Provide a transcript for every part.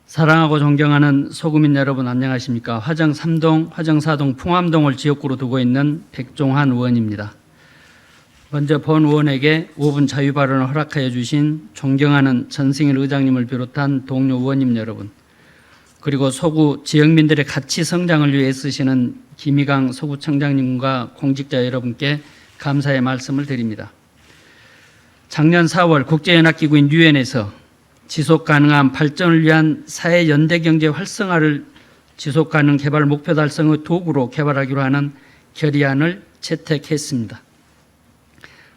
사랑하고 존경하는 소구민 여러분 안녕하십니까. 화정 3동, 화정 4동, 풍암동을 지역구로 두고 있는 백종환 의원입니다. 먼저 본 의원에게 5분 자유 발언을 허락하여 주신 존경하는 전승일 의장님을 비롯한 동료 의원님 여러분, 그리고 소구 지역민들의 가치 성장을 위해 쓰시는 김희강 소구청장님과 공직자 여러분께 감사의 말씀을 드립니다. 작년 4월 국제연합기구인 유엔에서 지속가능한 발전을 위한 사회연대경제 활성화를 지속가능 개발 목표 달성의 도구로 개발하기로 하는 결의안을 채택했습니다.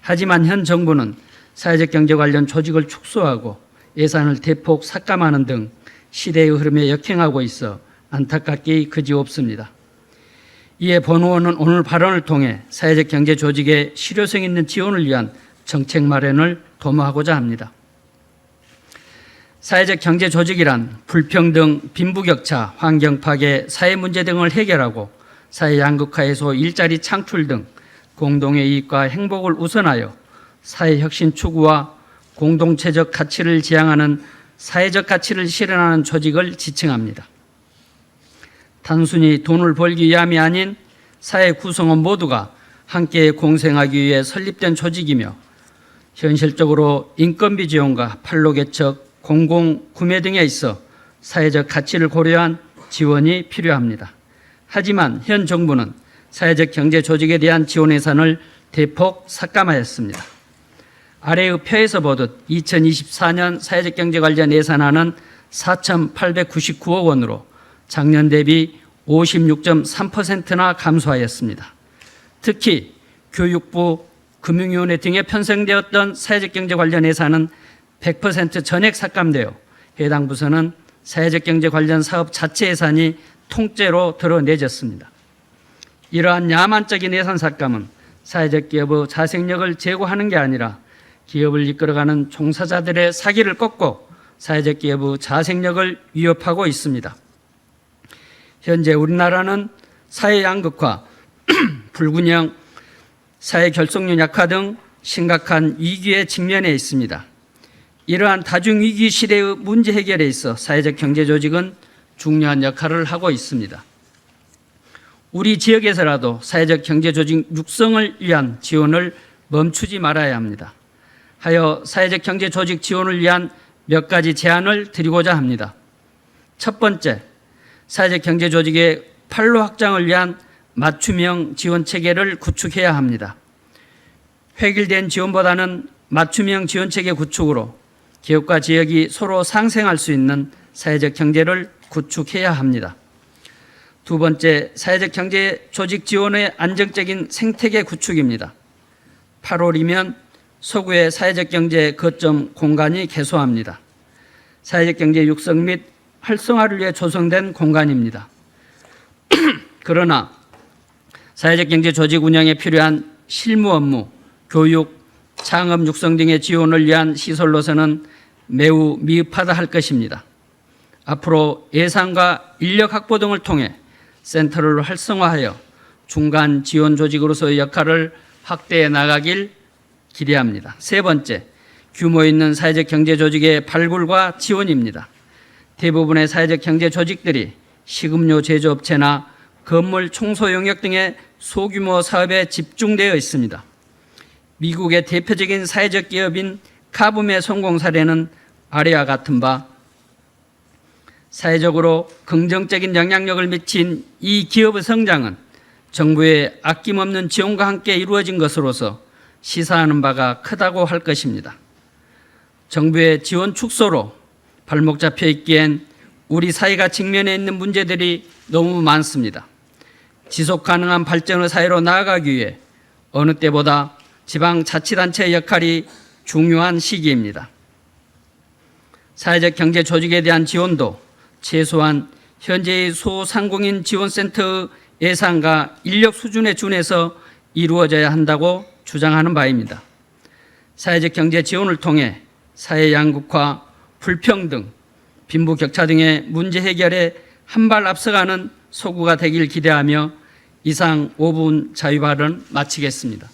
하지만 현 정부는 사회적 경제 관련 조직을 축소하고 예산을 대폭 삭감하는 등 시대의 흐름에 역행하고 있어 안타깝게 그지없습니다. 이에 본 의원은 오늘 발언을 통해 사회적 경제 조직의 실효성 있는 지원을 위한 정책 마련을 도모하고자 합니다. 사회적 경제 조직이란 불평등, 빈부격차, 환경 파괴, 사회 문제 등을 해결하고 사회 양극화 해소, 일자리 창출 등 공동의 이익과 행복을 우선하여 사회 혁신 추구와 공동체적 가치를 지향하는 사회적 가치를 실현하는 조직을 지칭합니다. 단순히 돈을 벌기 위함이 아닌 사회 구성원 모두가 함께 공생하기 위해 설립된 조직이며 현실적으로 인건비 지원과 판로 개척, 공공 구매 등에 있어 사회적 가치를 고려한 지원이 필요합니다. 하지만 현 정부는 사회적 경제 조직에 대한 지원 예산을 대폭 삭감하였습니다. 아래의 표에서 보듯 2024년 사회적 경제 관련 예산안은 4,899억 원으로 작년 대비 56.3%나 감소하였습니다. 특히 교육부, 금융위원회 등에 편성되었던 사회적 경제 관련 예산은 100% 전액 삭감되어 해당 부서는 사회적 경제 관련 사업 자체 예산이 통째로 드러내졌습니다. 이러한 야만적인 예산 삭감은 사회적 기업의 자생력을 제고하는 게 아니라 기업을 이끌어가는 종사자들의 사기를 꺾고 사회적 기업의 자생력을 위협하고 있습니다. 현재 우리나라는 사회 양극화, 불균형, 사회 결속력 약화 등 심각한 위기에 직면해 있습니다. 이러한 다중위기 시대의 문제 해결에 있어 사회적 경제조직은 중요한 역할을 하고 있습니다. 우리 지역에서라도 사회적 경제조직 육성을 위한 지원을 멈추지 말아야 합니다. 하여 사회적 경제조직 지원을 위한 몇 가지 제안을 드리고자 합니다. 첫 번째, 사회적 경제조직의 판로 확장을 위한 맞춤형 지원 체계를 구축해야 합니다. 획일된 지원보다는 맞춤형 지원 체계 구축으로 기업과 지역이 서로 상생할 수 있는 사회적 경제를 구축해야 합니다. 두 번째, 사회적 경제 조직 지원의 안정적인 생태계 구축입니다. 8월이면 서구의 사회적 경제 거점 공간이 개소합니다. 사회적 경제 육성 및 활성화를 위해 조성된 공간입니다. 그러나 사회적 경제 조직 운영에 필요한 실무 업무, 교육, 창업 육성 등의 지원을 위한 시설로서는 매우 미흡하다 할 것입니다. 앞으로 예산과 인력 확보 등을 통해 센터를 활성화하여 중간 지원 조직으로서의 역할을 확대해 나가길 기대합니다. 세 번째, 규모 있는 사회적 경제 조직의 발굴과 지원입니다. 대부분의 사회적 경제 조직들이 식음료 제조업체나 건물 청소 용역 등의 소규모 사업에 집중되어 있습니다. 미국의 대표적인 사회적 기업인 카붐의 성공 사례는 아래와 같은 바 사회적으로 긍정적인 영향력을 미친 이 기업의 성장은 정부의 아낌없는 지원과 함께 이루어진 것으로서 시사하는 바가 크다고 할 것입니다. 정부의 지원 축소로 발목 잡혀 있기엔 우리 사회가 직면해 있는 문제들이 너무 많습니다. 지속 가능한 발전의 사회로 나아가기 위해 어느 때보다 지방자치단체의 역할이 중요한 시기입니다. 사회적 경제 조직에 대한 지원도 최소한 현재의 소상공인 지원센터의 예산과 인력 수준에 준해서 이루어져야 한다고 주장하는 바입니다. 사회적 경제 지원을 통해 사회 양극화, 불평등, 빈부격차 등의 문제 해결에 한 발 앞서가는 소구가 되길 기대하며 이상 5분 자유 발언 마치겠습니다.